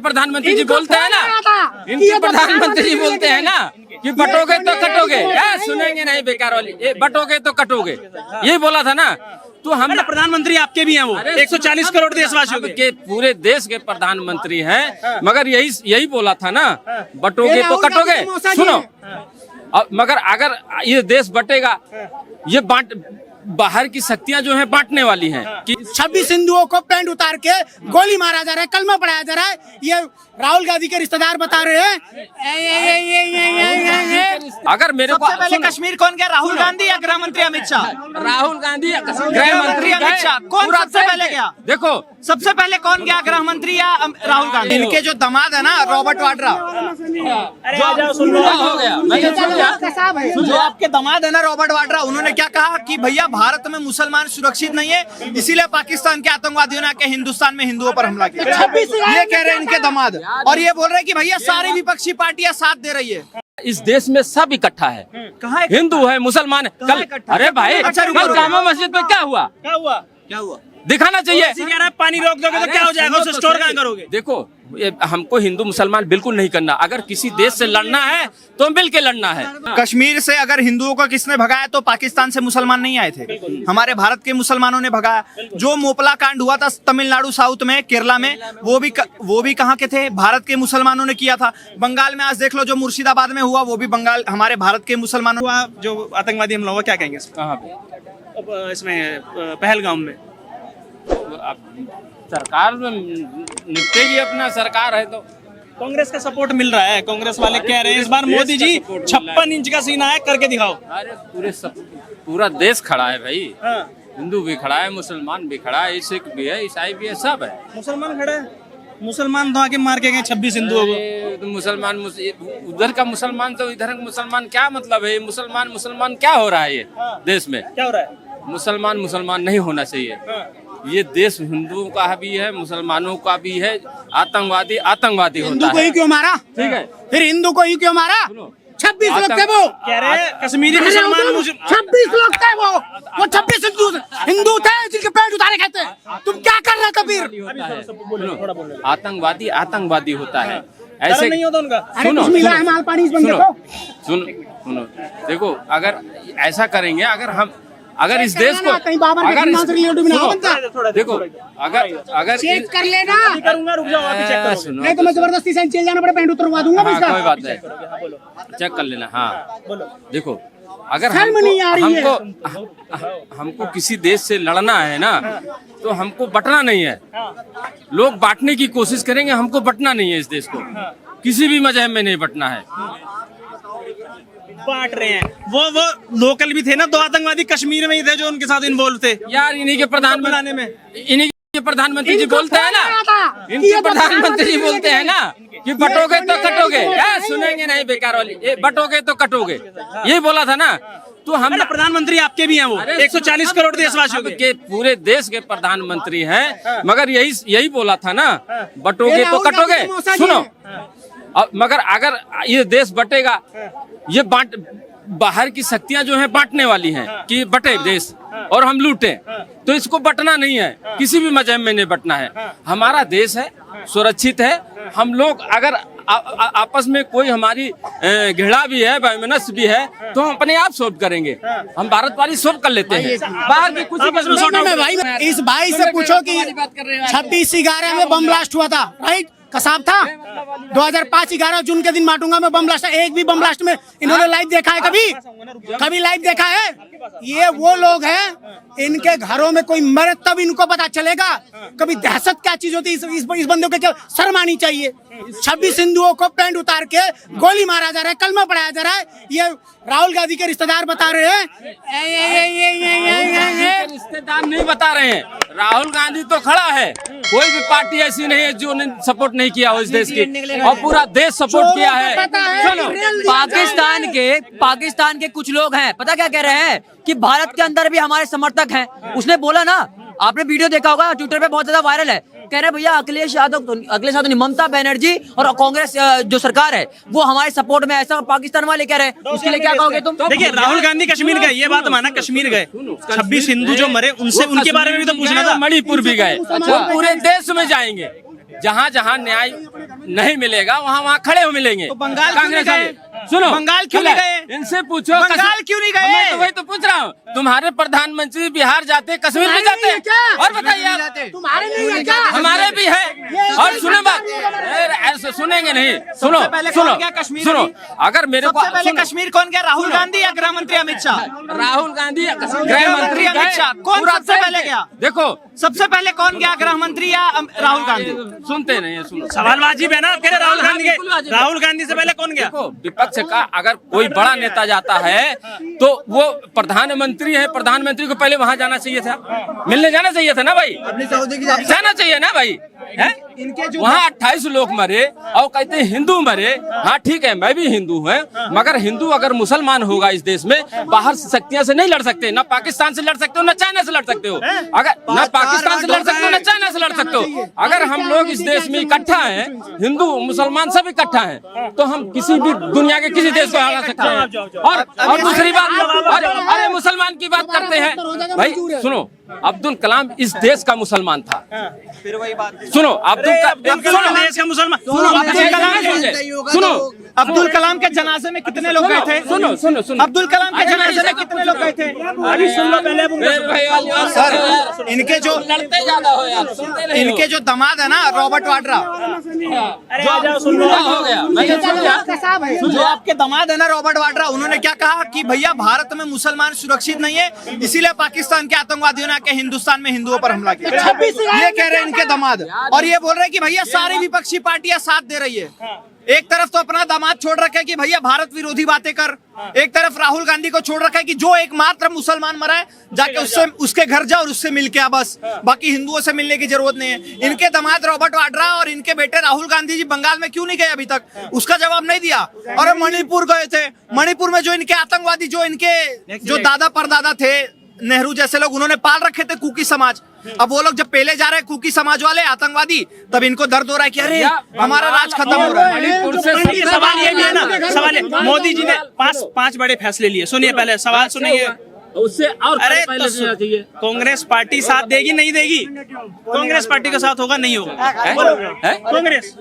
प्रधानमंत्री जी बोलते हैं ना, इनके प्रधानमंत्री जी बोलते हैं ना कि बटोगे तो कटोगे, सुनेंगे नहीं बेकार वाली, बटोगे तो कटोगे, यही बोला था ना। तो हम प्रधानमंत्री आपके भी हैं, वो 140 करोड़ देशवासियों के पूरे देश के प्रधानमंत्री हैं, मगर यही बोला था ना, बटोगे तो कटोगे। सुनो, मगर अगर ये देश बटेगा, ये बाहर की शक्तियां जो हैं बांटने वाली हैं कि 26 हिंदुओं को पैंट उतार के गोली मारा जा रहा है, कलमा पढ़ाया जा रहा है। ये राहुल गांधी के रिश्तेदार बता रहे हैं। अगर मेरे को पहले कश्मीर कौन गया, राहुल गांधी या गृह मंत्री अमित शाह? राहुल गांधी गृह मंत्री अमित शाह कौन सबसे पहले गया? देखो सबसे पहले कौन गया, गृह मंत्री या राहुल गांधी? इनके जो दामाद है ना, रॉबर्ट वाड्रा, हो गया, जो आपके दामाद है ना रॉबर्ट वाड्रा, उन्होंने क्या कहा कि भैया भारत में मुसलमान सुरक्षित नहीं है, इसीलिए पाकिस्तान के आतंकवादियों ने आके हिंदुस्तान में हिंदुओं पर हमला किया। ये कह रहे हैं इनके दामाद, और ये बोल रहे हैं कि भैया सारी विपक्षी पार्टियां साथ दे रही है। इस देश में सब इकट्ठा है, कहाँ हिंदू है, मुसलमान है। कल अरे भाई, अच्छा, कल जामा मस्जिद में क्या हुआ? दिखाना चाहिए। पानी रोक दोगे तो क्या हो जाएगा, उसे स्टोर कहाँ करोगे? देखो, हमको हिंदू मुसलमान बिल्कुल नहीं करना। अगर किसी देश से लड़ना है तो मिल के लड़ना है। कश्मीर से अगर हिंदुओं को किसने भगाया तो पाकिस्तान से मुसलमान नहीं आए थे, हमारे भारत के मुसलमानों ने भगाया। जो मोपला कांड हुआ था तमिलनाडु साउथ में, केरला में, वो भी कहाँ के थे, भारत के मुसलमानों ने किया था। बंगाल में आज देख लो जो मुर्शिदाबाद में हुआ, वो भी बंगाल हमारे भारत के मुसलमानों हुआ। जो आतंकवादी हमला हुआ, क्या कहेंगे कहाँ पे? इसमें पहलगाम में सरकार निपटेगी, अपना सरकार है तो। कांग्रेस का सपोर्ट मिल रहा है, कांग्रेस वाले कह रहे हैं इस बार मोदी जी 56 इंच का सीना है, करके दिखाओ। अरे पूरा देश खड़ा है भाई, हिंदू भी खड़ा है, मुसलमान भी खड़ा है, सिख भी है, ईसाई भी है, सब है। मुसलमान खड़े हैं, मुसलमान तो आके मार के गए 26 हिंदुओं को। मुसलमान उधर का मुसलमान तो इधर का मुसलमान, क्या मतलब है? मुसलमान क्या हो रहा है ये देश में? क्या हो रहा है? मुसलमान नहीं होना चाहिए। ये देश हिंदुओं का भी है, मुसलमानों का भी है। आतंकवादी होता है। हिंदू को ही क्यों मारा? ठीक है, फिर हिंदू को ही क्यों मारा? 26 लोग थे वो, कह रहे हैं कश्मीरी मुसलमान 26 लोग थे वो 26 हिंदू थे जिनके पैंट उतारे गए थे। तुम क्या कर रहे थे फिर? आतंकवादी होता है, ऐसे नहीं होता उनका। सुनो, सुनो, सुनो, देखो, अगर ऐसा करेंगे, अगर इस देश को, देखो, अगर चेक कर लेना, करूंगा, रुक जाओ, आप ही चेक करो। नहीं तो मैं जबरदस्ती से चल जाना पड़े, पैंट उतरवा दूंगा। हाँ, कोई बात नहीं, चेक कर लेना। हाँ, देखो, अगर हमको किसी देश से लड़ना है ना, तो हमको बटना नहीं है। लोग बांटने की कोशिश करेंगे, हमको बटना नहीं है। इस देश को किसी भी मजहब में नहीं बटना है। बांट रहे हैं, वो लोकल भी थे ना, 2 आतंकवादी कश्मीर में ही थे जो उनके साथ इन्वॉल्व थे यार। इन्हीं के प्रधानमंत्री जी बोलते हैं ना, इनके प्रधानमंत्री जी बोलते हैं ना कि बटोगे तो कटोगे, सुनेंगे नहीं बेकार वाली, बटोगे तो कटोगे, यही बोला था ना। तो हम प्रधानमंत्री आपके भी हैं, वो 140 करोड़ देशवासियों के पूरे देश के प्रधानमंत्री हैं, मगर यही बोला था ना, बटोगे तो कटोगे। सुनो, मगर अगर ये देश बटेगा, ये बाहर की शक्तियां जो हैं बांटने वाली हैं कि बटे देश और हम लूटे, तो इसको बटना नहीं है, किसी भी मजहब में नहीं बटना है। हमारा देश है, सुरक्षित है। हम लोग अगर आपस में कोई हमारी घृणा भी है, वैमनस्य भी है, तो हम अपने आप सॉल्व करेंगे। हम भारत वाली सॉल्व कर लेते हैं, बाहर की कुछ भाई। इस भाई से पूछो कि 26/11 में बम ब्लास्ट हुआ था, राइट? कसाब था 2005-11 जून के दिन माटूंगा में बम ब्लास्ट। एक भी बम ब्लास्ट में इन्होंने लाइव देखा है? कभी लाइव देखा है? ये वो लोग हैं, इनके घरों में कोई मरे तब इनको पता चलेगा कभी दहशत क्या चीज होती है। इस बंदे को क्या शर्म आनी चाहिए। 26 हिंदुओं को पैंट उतार के गोली मारा जा रहा है, कलमा पढ़ाया जा रहा है। ये राहुल गांधी के रिश्तेदार बता रहे हैं। रिश्तेदार नहीं बता रहे हैं, राहुल गांधी तो खड़ा है। कोई भी पार्टी ऐसी नहीं है जो सपोर्ट नहीं किया हो इस देश की, और पूरा देश सपोर्ट किया है। पाकिस्तान के कुछ लोग हैं, पता क्या कह रहे हैं कि भारत के अंदर भी हमारे समर्थक हैं। उसने बोला ना, आपने वीडियो देखा होगा, ट्विटर पे बहुत ज्यादा वायरल है। कह रहे भैया अखिलेश यादव ममता बनर्जी और कांग्रेस जो सरकार है वो हमारे सपोर्ट में। ऐसा पाकिस्तान वाले कह रहे हैं, उसके लिए क्या कहोगे तुम? देखिए, राहुल गांधी कश्मीर गए, ये बात माना, कश्मीर गए, 26 हिंदू जो मरे उनसे, उनके बारे में भी तो पूछना था। मणिपुर भी गए, वो पूरे देश में जाएंगे। जहाँ जहाँ न्याय नहीं मिलेगा वहाँ वहाँ खड़े हो मिलेंगे। तो बंगाल क्यों नहीं गए? सुनो, बंगाल क्यों नहीं गए? इनसे पूछो बंगाल क्यों नहीं गए? मैं तो वही तो पूछ रहा हूँ। तुम्हारे प्रधानमंत्री बिहार जाते, कश्मीर में जाते हैं, और बताइए आप, तुम्हारे नहीं है क्या? हमारे भी है। और सुनो बात, ऐसे सुनेंगे नहीं। सुनो सुनो सुनो, अगर मेरे को सबसे पहले कश्मीर कौन गया? राहुल गांधी या गृह मंत्री अमित शाह? राहुल गांधी गृह मंत्री अमित शाह कौन सबसे पहले गया? देखो सबसे पहले कौन गया, गृह मंत्री या राहुल गांधी? सुनते नहीं है, सुनो सवाल वाजिब है ना, कह रहे राहुल गांधी से पहले कौन गया? देखो, विपक्ष का अगर कोई बड़ा नेता जाता है तो वो प्रधानमंत्री है, प्रधानमंत्री को पहले वहां जाना चाहिए था, मिलने जाना चाहिए था ना भाई, जाना चाहिए ना भाई, है? वहाँ 28 लोग मरे और कहते हैं हिंदू मरे। हाँ ठीक है, मैं भी हिंदू हूँ, मगर हिंदू अगर मुसलमान होगा इस देश में, बाहर शक्तियां से नहीं लड़ सकते, ना पाकिस्तान से लड़ सकते हो, ना चाइना से लड़ सकते हो। अगर ना पाकिस्तान से लड़ सकते हो, ना चाइना से लड़ सकते हो। अगर हम लोग इस देश में इकट्ठा हैं, हिंदू मुसलमान सब इकट्ठा हैं, तो हम किसी भी दुनिया के किसी देश को हरा सकते हैं। और दूसरी बात, अरे मुसलमान की बात करते हैं भाई, सुनो, अब्दुल कलाम इस देश का मुसलमान था। फिर वही बात, सुनो, अब्दुल कलाम देश का मुसलमान। सुनो, अब्दुल कलाम के जनाजे में कितने लोग गए थे? सुनो सुनो सुनो, अब्दुल कलाम के जनाजे में कितने लोग गए थे? अभी सुन लो पहले। सर, इनके जो लड़ते ज्यादा हो यार, सुनते नहीं हो। इनके जो दामाद है ना, रॉबर्ट वाड्रा, अरे आ जाओ, सुन लो। क्या हो गया? मैंने सुन लिया। जो आपके दामाद है ना रॉबर्ट वाड्रा, उन्होंने क्या कहा कि भैया भारत में मुसलमान सुरक्षित नहीं है, इसीलिए पाकिस्तान के आतंकवादियों ने आके हिंदुस्तान में हिंदुओं पर हमला किया। ये कह रहे हैं इनके दामाद, और ये बोल रहे हैं कि भैया सारी विपक्षी पार्टियां साथ दे रही है। एक तरफ तो अपना दामाद छोड़ रखा है कि भैया भारत विरोधी बातें कर, एक तरफ राहुल गांधी को छोड़ रखा है कि जो एकमात्र मुसलमान मरा है जाके उससे उसके घर जा और उससे मिल के आ, बस बाकी हिंदुओं से मिलने की जरूरत नहीं है। इनके दामाद रॉबर्ट वाड्रा और इनके बेटे राहुल गांधी जी बंगाल में क्यों नहीं गए अभी तक, उसका जवाब नहीं दिया। और मणिपुर गए थे, मणिपुर में जो इनके आतंकवादी, जो इनके जो दादा परदादा थे, नेहरू जैसे लोग, उन्होंने पाल रखे थे कुकी समाज, अब वो लोग जब पहले जा रहे हैं कुकी समाज वाले आतंकवादी, तब इनको दर्द हो रहा है कि अरे हमारा राज खत्म हो रहा है। मणिपुर से सवाल ये भी है ना, सवाल है, मोदी जी ने पांच बड़े फैसले लिए। सुनिए पहले सवाल सुनिए। उससे और अरे पहले देना चाहिए। कांग्रेस पार्टी साथ देगी नहीं देगी? कांग्रेस पार्टी का साथ होगा नहीं होगा? है? कांग्रेस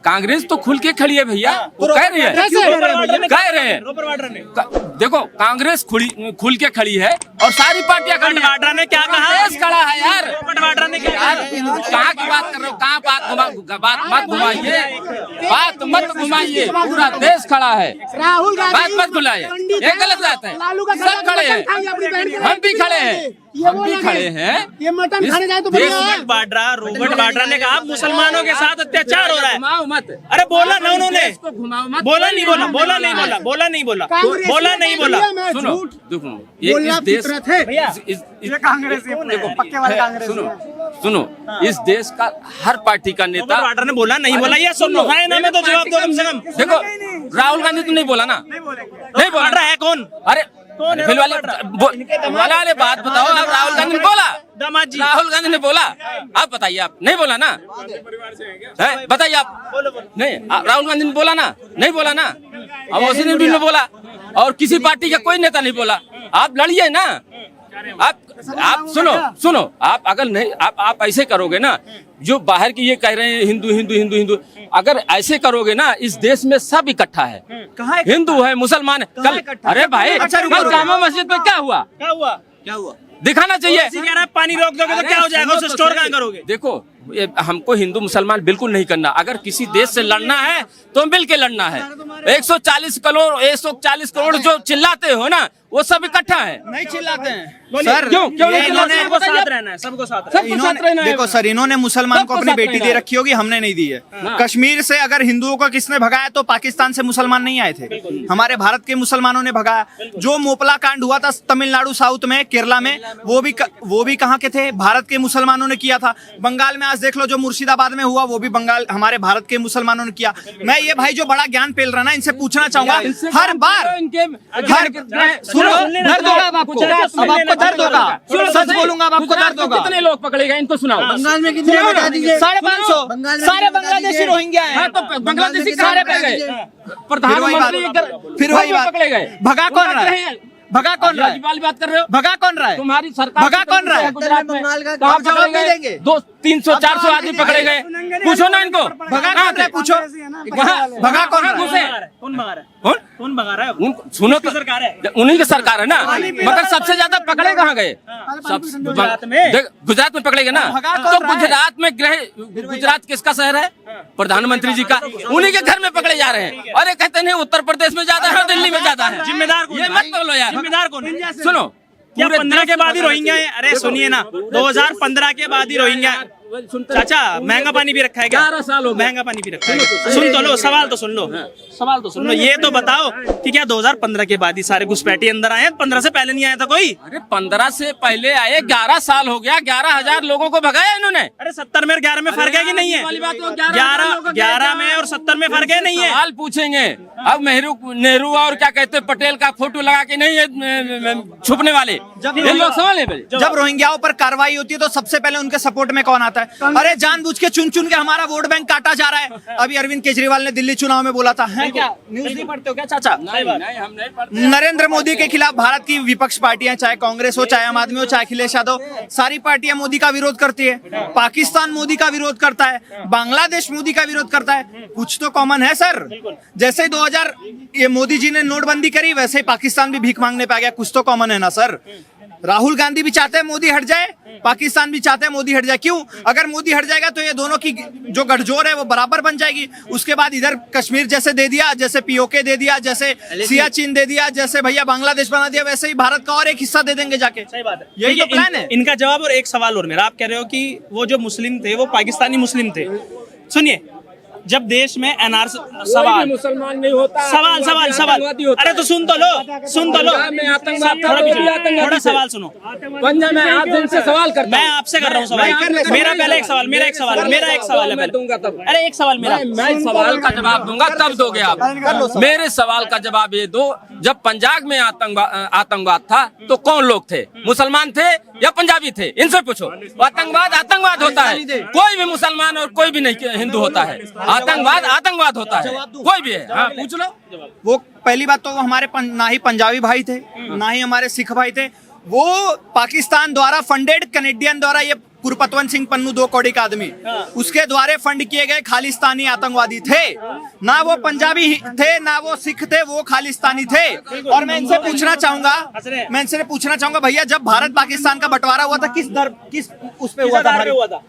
कांग्रेस तो खुल के खड़ी है भैया, वो कह रही है, कह रहे हैं। रॉबर्ट वाड्रा ने देखो, कांग्रेस खुल के खड़ी है और सारी पार्टियां खड़ी हैं। वाड्रा ने क्या कहा? देश खड़ा है यार। रॉबर्ट वाड्रा ने क्या यार कहाँ की बात कर रहे हो? कहाँ बात मत घुमाइए, बात मत घुमाइए, पूरा देश खड़ा है, राहुल गांधी बात मत भुलाइए, ये गलत बात है। सब खड़े हैं, हम भी खड़े हैं, हम भी खड़े हैं। ये मटन खाने जाए तो देश बढ़िया है। रॉबर्ट वाड्रा ने कहा मुसलमानों के साथ अत्याचार हो रहा है। घुमाओ मत, अरे बोला ना उन्होंने, इसको घुमाओ मत। बोला नहीं बोला, बोला नहीं बोला, बोला नहीं बोला, बोला नहीं बोला। सुनो, देखो, ये इस देश सुनो, इस देश का हर पार्टी का नेता, रॉबर्ट वाड्रा ने बोला नहीं बोला, ये सुन लो, हाँ ना में तो जवाब दो कम से कम। देखो राहुल गांधी तो नहीं बोला ना, नहीं बोला। वाड्रा है कौन? अरे फिर वाले बात बताओ, आप राहुल गांधी ने बोला, दामाद जी राहुल गांधी ने बोला, आप बताइए, आप नहीं बोला ना, है बताइए आप, नहीं राहुल गांधी ने बोला ना, नहीं बोला ना, अब वसीम ने बोला, और किसी पार्टी का कोई नेता नहीं बोला। आप लड़िए ना, आप सुनो, आप अगर नहीं, आप ऐसे करोगे ना, जो बाहर की ये कह रहे हैं हिंदू हिंदू हिंदू हिंदू, अगर ऐसे करोगे ना, इस देश में सब इकट्ठा है, हिंदू है, मुसलमान है। कल अरे भाई, कल जामा मस्जिद में क्या हुआ? क्या हुआ? दिखाना चाहिए। कह रहा है पानी रोक दोगे तो क्या हो जाएगा, उसे स्टोर कहाँ करोगे? देखो, हमको हिंदू मुसलमान बिल्कुल नहीं करना। अगर किसी देश से लड़ना है तो मिल के लड़ना है। 140 करोड़ जो चिल्लाते हो ना, वो सब इकट्ठा है। नहीं चिल्लाते हैं सर, क्यों नहीं इन्होंने चिल्लाते? सबको साथ रहना है, सबको साथ रहना है। देखो सर, इन्होंने मुसलमान को अपनी बेटी दे रखी होगी, हमने नहीं दी है। कश्मीर से अगर हिंदुओं को किसने भगाया तो पाकिस्तान से मुसलमान नहीं आए थे, हमारे भारत के मुसलमानों ने भगाया। जो मोपला कांड हुआ था तमिलनाडु साउथ में, केरला में, वो भी कहाँ के थे? भारत के मुसलमानों ने किया था। बंगाल में आज देख लो, जो मुर्शिदाबाद में हुआ, वो भी बंगाल हमारे भारत के मुसलमानों ने किया। मैं ये भाई जो बड़ा ज्ञान पेल रहा ना, इनसे पूछना चाहूंगा, हर बार दर्द होगा अब आपको, दर्द होगा, सच बोलूंगा अब आपको दर्द होगा। कितने लोग पकड़े गए इनको सुनाओ। बंगाल में कितने बता दीजिए? 550 सारे बांग्लादेशी रोहिंग्या हैं। हाँ, तो बांग्लादेशी सारे पे गए, प्रधानमंत्री फिर वही बात, पकड़े गए। भगा कौन रहा है? भगा कौन रहा है? बात कर रहे हो? भगा कौन रहा है? तुम्हारी सरकार भगा कौन रहा है? गुजरात में बंगाल का कहाँ जवाब नहीं देंगे? 300-400 आदमी पकड़े गए, पूछो ना इनको भगा कौन रहा है, पूछो भगा कौन रहा घुसे है? कौन भगा रहा है? कौन? कौन भगा रहा है? सुनो तो, किसकी सरकार है? उन्हीं की सरकार है ना, मगर सबसे ज्यादा पकड़े कहाँ गए? गुजरात में? देख, गुजरात में पकड़े गए ना, भगा तो कौन रहा है? गुजरात में गुजरात किसका शहर है? प्रधानमंत्री जी का, उन्हीं के घर में पकड़े जा रहे हैं। और ये कहते नहीं उत्तर प्रदेश में ज्यादा है, दिल्ली में ज्यादा है। जिम्मेदार कौन ये है? मत बोलो यार, जिम्मेदार कौन है? सुनो, क्या पूरे 15 देश के बाद ही को रोहिंग्या है? अरे सुनिए ना, 2015 के बाद ही रोहिंग्या। चाचा महंगा पानी भी रखा है क्या? 11 साल हो गए। महंगा पानी भी रखा है क्या? सुन तो लो, सवाल तो सुन लो, सवाल तो सुन लो। ये तो बताओ कि क्या 2015 के बाद ही सारे घुसपैठी अंदर आए? 15 से पहले नहीं आया था कोई? अरे 15 से पहले आए, 11 साल हो गया, 11,000 लोगों को भगाया इन्होंने। अरे 70 में और 11 में फर्क है कि नहीं है? वाली बात तो 11 में और 70 में फर्क है नहीं है? सवाल पूछेंगे अब नेहरू और क्या कहते हैं पटेल का फोटो लगा के नहीं है छुपने वाले, ये लोग सवाल है। जब रोहिंग्याओं पर कार्रवाई होती है तो सबसे पहले उनके सपोर्ट में कौन आता है? अरे जानबूझ के चुन चुन के हमारा वोट बैंक काटा जा रहा है। अभी अरविंद केजरीवाल ने दिल्ली चुनाव में बोला था, है क्या? न्यूज नहीं पढ़ते हो क्या चाचा? नहीं, हम नहीं पढ़ते। नरेंद्र मोदी के खिलाफ भारत की विपक्ष पार्टियां, चाहे कांग्रेस हो, चाहे आम आदमी हो, चाहे अखिलेश यादव, सारी पार्टियां मोदी का विरोध करती है। पाकिस्तान मोदी का विरोध करता है, बांग्लादेश मोदी का विरोध करता है। कुछ तो कॉमन है सर। जैसे 2000 ये मोदी जी ने नोटबंदी करी, वैसे ही पाकिस्तान भी भीख मांगने पे आ गया। कुछ तो कॉमन है ना सर। राहुल गांधी भी चाहते हैं मोदी हट जाए, पाकिस्तान भी चाहते हैं मोदी हट जाए। क्यों? अगर मोदी हट जाएगा तो ये दोनों की जो गठजोड़ है वो बराबर बन जाएगी। उसके बाद इधर कश्मीर जैसे दे दिया, जैसे पीओके दे दिया, जैसे सियाचिन दे दिया, जैसे भैया बांग्लादेश बना दिया, वैसे ही भारत का और एक हिस्सा दे देंगे जाके। सही बात है, यही तो प्लान है। इनका जवाब। और एक सवाल और मेरा, आप कह रहे हो कि वो जो मुस्लिम थे वो पाकिस्तानी मुस्लिम थे। सुनिए, जब देश में एनआरसी सवाल मुसलमान नहीं होता, सवाल अरे तो सुन तो लो थोड़ा सवाल सुनो। पंजाब में आप जिनसे सवाल करता मैं आपसे कर रहा हूँ सवाल। मेरा पहले एक सवाल मेरा एक सवाल है मैं दूंगा तब। अरे एक सवाल मेरा। मैं सवाल का जवाब दूंगा तब दोगे आप। मेरे सवाल का जवाब ये दो, जब पंजाब में आतंकवाद था तो कौन लोग थे? मुसलमान थे या पंजाबी थे? इनसे पूछो। आतंकवाद होता है, कोई भी मुसलमान और कोई भी नहीं हिंदू होता है। आतंकवाद होता है, कोई भी है। हाँ, पूछ लो। वो पहली बात तो वो हमारे ना ही पंजाबी भाई थे, ना ही हमारे सिख भाई थे। वो पाकिस्तान द्वारा फंडेड, कनेडियन द्वारा, ये गुरपतवंत सिंह पन्नू 2 कौड़ी का आदमी, उसके द्वारा फंड किए गए खालिस्तानी आतंकवादी थे। ना वो पंजाबी थे, ना वो सिख थे, वो खालिस्तानी थे। और मैं इनसे पूछना चाहूंगा भैया, जब भारत पाकिस्तान का बंटवारा हुआ था किस उस पे हुआ था?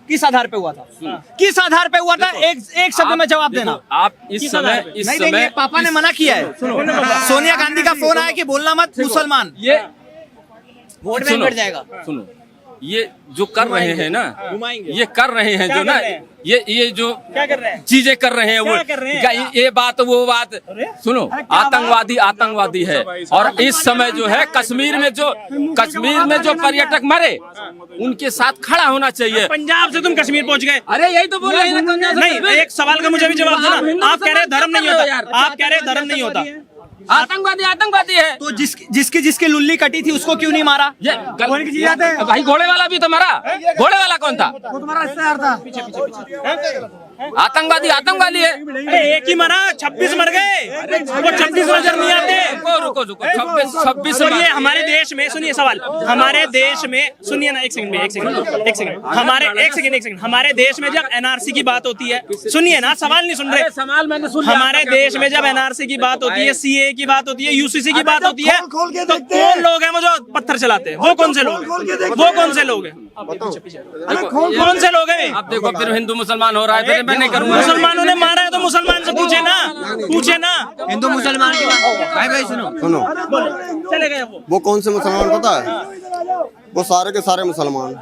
किस आधार पे हुआ था? किस आधार पे हुआ था? एक शब्द में जवाब देना। आप इस समय नहीं देंगे, पापा ने मना किया है। सोनिया गांधी का फोन आया कि बोलना मत मुसलमान, ये वोट बैंक बढ़ जाएगा। सुनो, ये जो कर रहे हैं ना, ये कर रहे हैं जो ना, ये जो क्या कर रहे हैं? चीजें कर रहे हैं वो, क्या कर रहे हैं? ये बात वो बात सुनो। आतंकवादी है। और इस समय जो है कश्मीर में जो पर्यटक मरे, उनके साथ खड़ा होना चाहिए। पंजाब से तुम कश्मीर पहुंच गए। अरे यही तो बोल रहे हैं ना। नहीं, एक सवाल का मुझे भी जवाब देना। आप कह रहे हैं धर्म नहीं होता, आप कह रहे हैं धर्म नहीं होता। आतंकवादी है तो जिसकी लुल्ली कटी थी उसको क्यों नहीं मारा? भाई घोड़े वाला भी तो मरा। घोड़े वाला कौन था? वो तुम्हारा रिश्तेदार था। आतंकवादी है। अरे एक ही मरा, 26 मर गए। वो 26 नजर नहीं आते। रुको 26 सुनिए, हमारे देश में, सुनिए सवाल, हमारे देश में, सुनिए ना, एक सेकंड हमारे देश में जब एनआरसी की बात होती है, सुनिए ना, सवाल नहीं सुन रहे। सवाल मैंने सुन लिया। हमारे देश में जब एनआरसी की बात होती है, सीए की बात होती है, यूसीसी की बात होती है, तो कौन लोग हैं वो जो पत्थर चलाते हैं? वो कौन से लोग हैं? कौन से लोग हैं? आप देखो, फिर हिंदू मुसलमान हो रहा है। मैं नहीं करूंगा। मुसलमानों ने मारा है तो मुसलमान से पूछे ना। हिंदू मुसलमान की बात भाई सुनो चले गए वो कौन से मुसलमान पता है? वो सारे के सारे मुसलमान।